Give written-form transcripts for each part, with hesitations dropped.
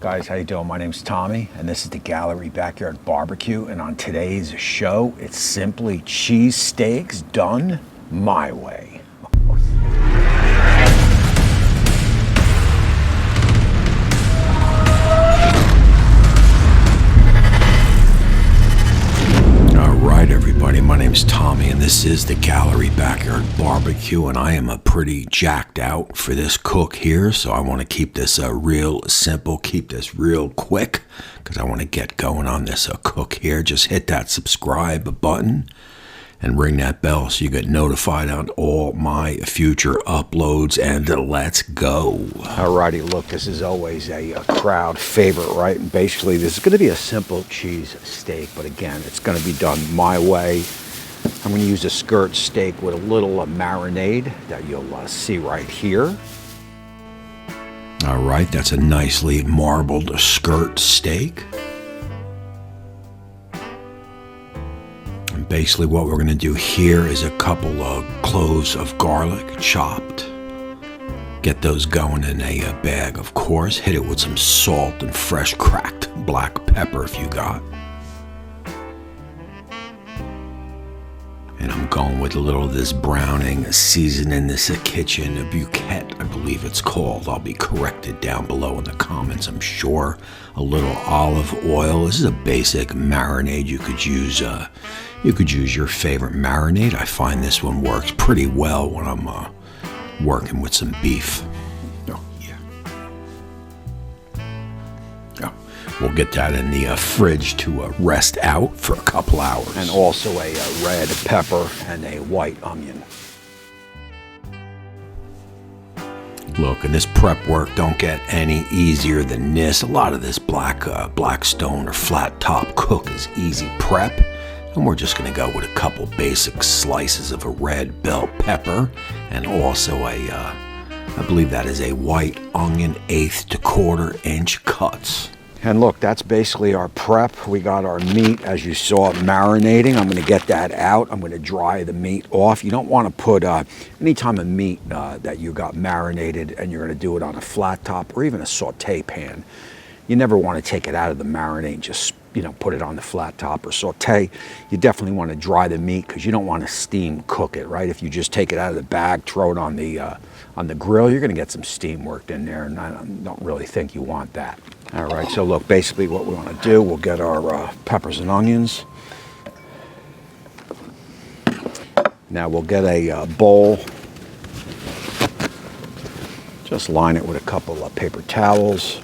Guys, how you doing? My name's Tommy, and this is the Gallery Backyard Barbecue. And on today's show, it's simply cheesesteaks done my way. Alright everybody, my name's Tommy, and this is the Gallery Backyard Barbecue, and I am pretty jacked out for this cook here, so I want to keep this real simple, keep this real quick, because I want to get going on this cook here. Just hit that subscribe button and ring that bell so you get notified on all my future uploads, and let's go. Alrighty, look, this is always a crowd favorite, right? And basically this is going to be a simple cheese steak, but again, it's going to be done my way. I'm going to use a skirt steak with a little marinade that you'll see right here. Alright, that's a nicely marbled skirt steak. Basically what we're going to do here is a couple of cloves of garlic chopped. Get those going in a bag, of course. Hit it with some salt and fresh cracked black pepper if you got. And I'm going with a little of this browning seasoning, this kitchen bouquet, I believe it's called. I'll be corrected down below in the comments, I'm sure. A little olive oil. This is a basic marinade. You could use your favorite marinade. I find this one works pretty well when I'm working with some beef. Oh, yeah. Oh, we'll get that in the fridge to rest out for a couple hours. And also a red pepper and a white onion. Look, and this prep work don't get any easier than this. A lot of this Blackstone or flat top cook is easy prep. And we're just going to go with a couple basic slices of a red bell pepper and also I believe that is a white onion, 1/8 to 1/4 inch cuts. And look, that's basically our prep. We got our meat, as you saw, marinating. I'm going to get that out. I'm going to dry the meat off. You don't want to put any type of meat that you got marinated and you're going to do it on a flat top or even a saute pan. You never want to take it out of the marinade, just put it on the flat top or saute. You definitely want to dry the meat because you don't want to steam cook it, right? If you just take it out of the bag, throw it on the grill, you're going to get some steam worked in there, and I don't really think you want that. All right, so look, basically what we want to do, we'll get our peppers and onions. Now we'll get a bowl. Just line it with a couple of paper towels.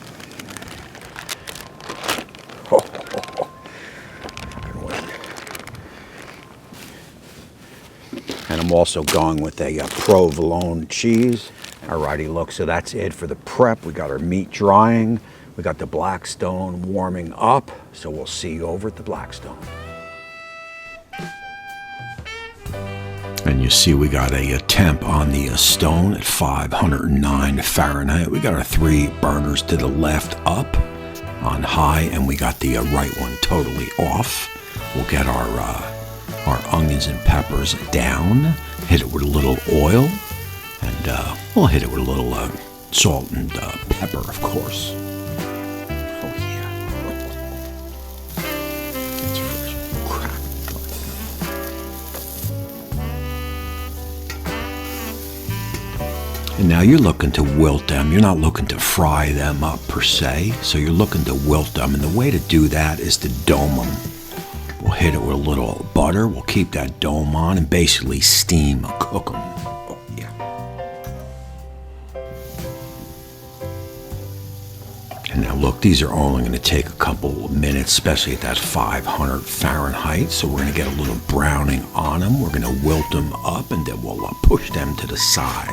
And I'm also going with a provolone cheese. Alrighty, look, so that's it for the prep. We got our meat drying. We got the Blackstone warming up. So we'll see you over at the Blackstone. And you see we got a temp on the stone at 509 Fahrenheit. We got our 3 burners to the left up on high, and we got the right one totally off. We'll get our onions and peppers down, hit it with a little oil, and we'll hit it with a little salt and pepper, of course. Oh yeah. It's fresh cracked. And now you're looking to wilt them. You're not looking to fry them up per se, so you're looking to wilt them, and the way to do that is to dome them. We'll hit it with a little butter. We'll keep that dome on and basically steam cook them. Oh, yeah. And now look, these are only going to take a couple of minutes, especially at that 500 Fahrenheit. So we're going to get a little browning on them. We're going to wilt them up, and then we'll push them to the side.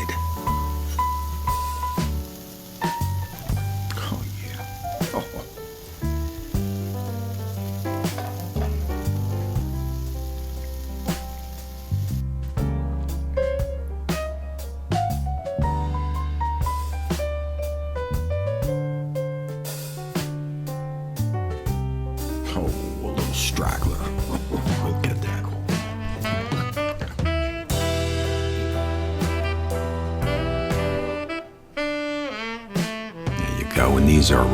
Oh, a little straggler. Look at that. There you go. And these are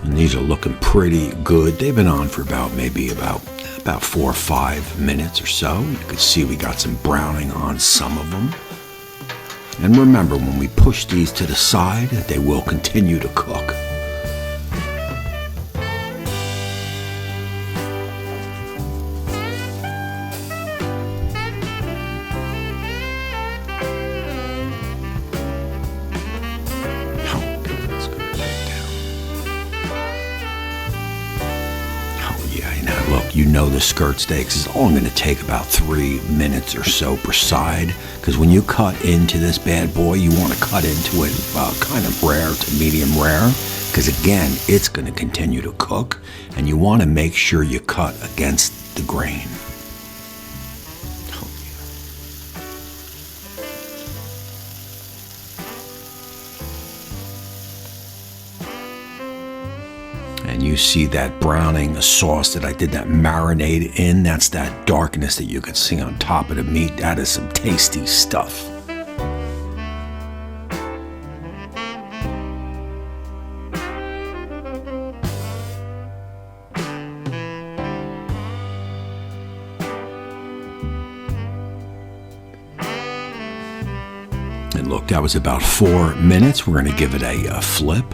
And these are looking pretty good. They've been on for maybe about 4 or 5 minutes or so. You can see we got some browning on some of them. And remember, when we push these to the side, they will continue to cook. You know the skirt steaks is only going to take about 3 minutes or so per side, because when you cut into this bad boy, you want to cut into it kind of rare to medium rare, because again, it's going to continue to cook, and you want to make sure you cut against the grain. And you see that browning sauce that I did that marinade in, that's that darkness that you can see on top of the meat. That is some tasty stuff. And look, that was about 4 minutes. We're going to give it a flip.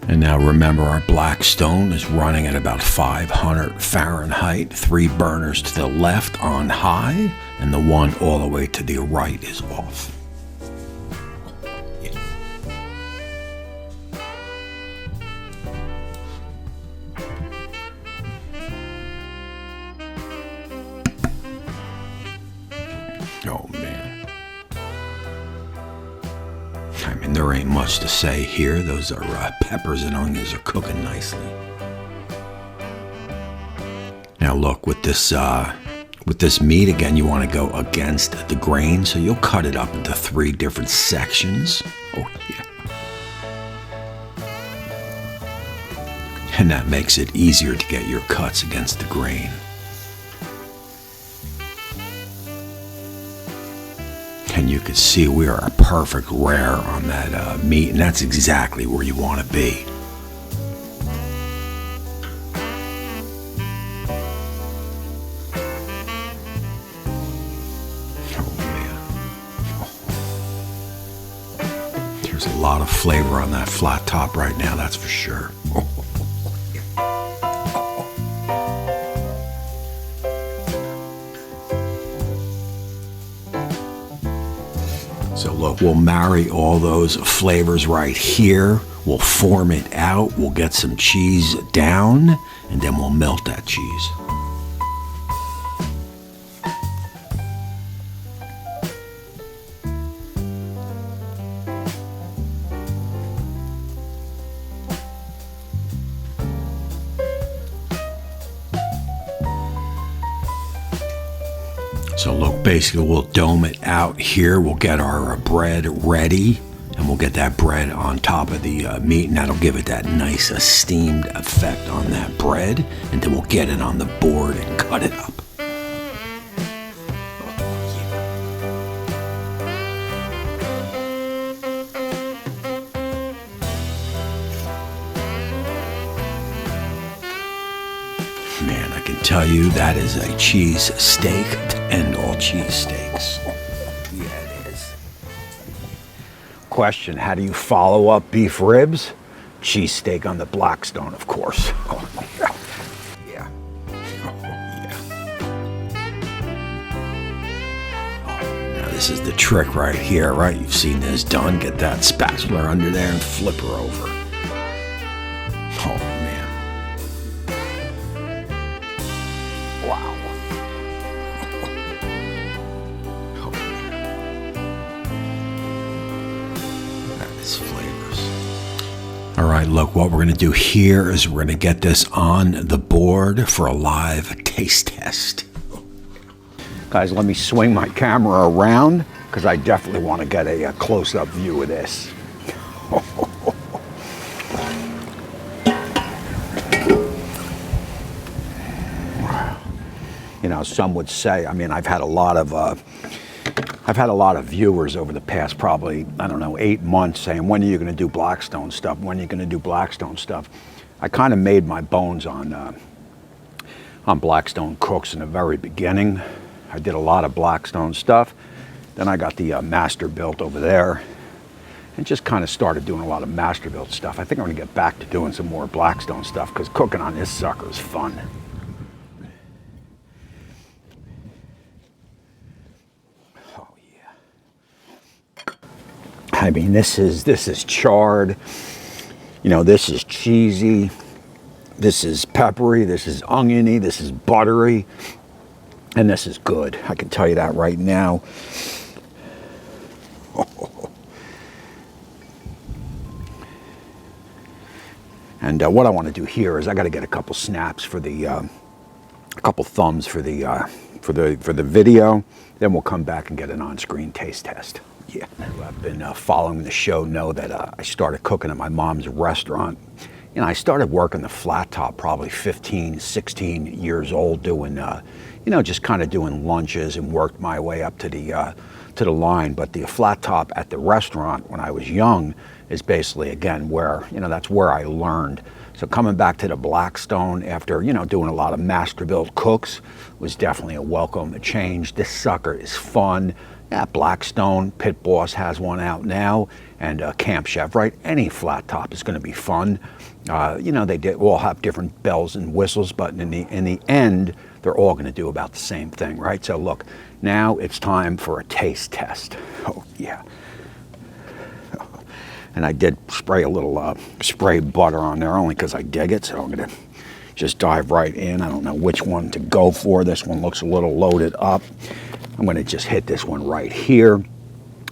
And now remember, our Blackstone is running at about 500 Fahrenheit, 3 burners to the left on high, and the one all the way to the right is off. Oh man. I mean, there ain't much to say here. Those are peppers and onions are cooking nicely. Now look, with this meat, again, you want to go against the grain, so you'll cut it up into 3 different sections. Oh yeah. And that makes it easier to get your cuts against the grain. And you can see we are a perfect rare on that meat, and that's exactly where you want to be. Oh man. There's a lot of flavor on that flat top right now, that's for sure. So look, we'll marry all those flavors right here. We'll form it out. We'll get some cheese down, and then we'll melt that cheese. So look, basically we'll dome it out here. We'll get our bread ready, and we'll get that bread on top of the meat, and that'll give it that nice steamed effect on that bread. And then we'll get it on the board and cut it up. Man, I can tell you that is a cheese steak to end all cheesesteaks. Yeah, it is. Question, how do you follow up beef ribs? Cheesesteak on the Blackstone, of course. Oh, yeah. Oh, yeah. Now this is the trick right here, right? You've seen this done. Get that spatula under there and flip her over. Oh, man. Wow. Oh, that is flavors. All right, look, what we're going to do here is we're going to get this on the board for a live taste test. Guys, let me swing my camera around because I definitely want to get a close-up view of this. You know, some would say, I mean, I've had a lot of viewers over the past probably, I don't know, 8 months saying, when are you going to do Blackstone stuff? When are you going to do Blackstone stuff? I kind of made my bones on Blackstone cooks in the very beginning. I did a lot of Blackstone stuff. Then I got the Masterbuilt over there and just kind of started doing a lot of Masterbuilt stuff. I think I'm going to get back to doing some more Blackstone stuff because cooking on this sucker is fun. Oh yeah. I mean, this is charred. You know, this is cheesy. This is peppery. This is oniony. This is buttery. And this is good. I can tell you that right now. And what I want to do here is I got to get a couple snaps for the, a couple thumbs for the video. Then we'll come back and get an on-screen taste test. Yeah, who have been following the show know that I started cooking at my mom's restaurant. You know, I started working the flat top probably 15, 16 years old, doing, you know, just kind of doing lunches, and worked my way up to the line. But the flat top at the restaurant when I was young is basically, again, where, you know, that's where I learned. So coming back to the Blackstone after, you know, doing a lot of Masterbuilt cooks was definitely a welcome change. This sucker is fun. Yeah, Blackstone, Pit Boss has one out now, and Camp Chef, right? Any flat top is going to be fun. You know, they all have different bells and whistles, but in the end, they're all going to do about the same thing, right? So look, now it's time for a taste test. Oh yeah. And I did spray a little spray butter on there only because I dig it, so I'm going to just dive right in. I don't know which one to go for. This one looks a little loaded up. I'm going to just hit this one right here.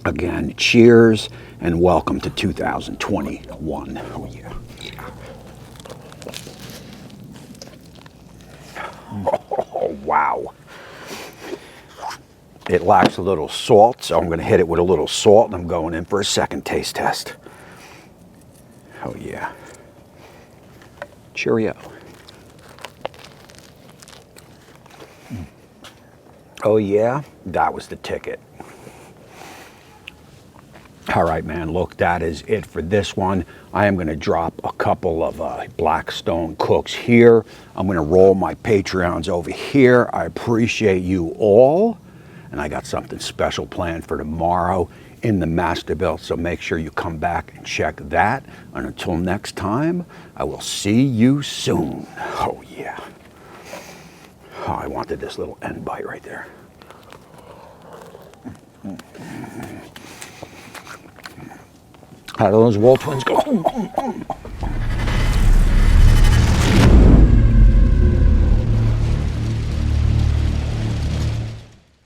Again, cheers and welcome to 2021. Oh yeah. Oh wow. It lacks a little salt, so I'm going to hit it with a little salt, and I'm going in for a second taste test. Oh yeah. Cheerio. Oh yeah, that was the ticket. All right, man, look, that is it for this one. I am going to drop a couple of Blackstone cooks here. I'm going to roll my Patreons over here. I appreciate you all. And I got something special planned for tomorrow in the Masterbuilt, so make sure you come back and check that. And until next time, I will see you soon. Oh yeah. Oh, I wanted this little end bite right there. How do those Wolf twins go?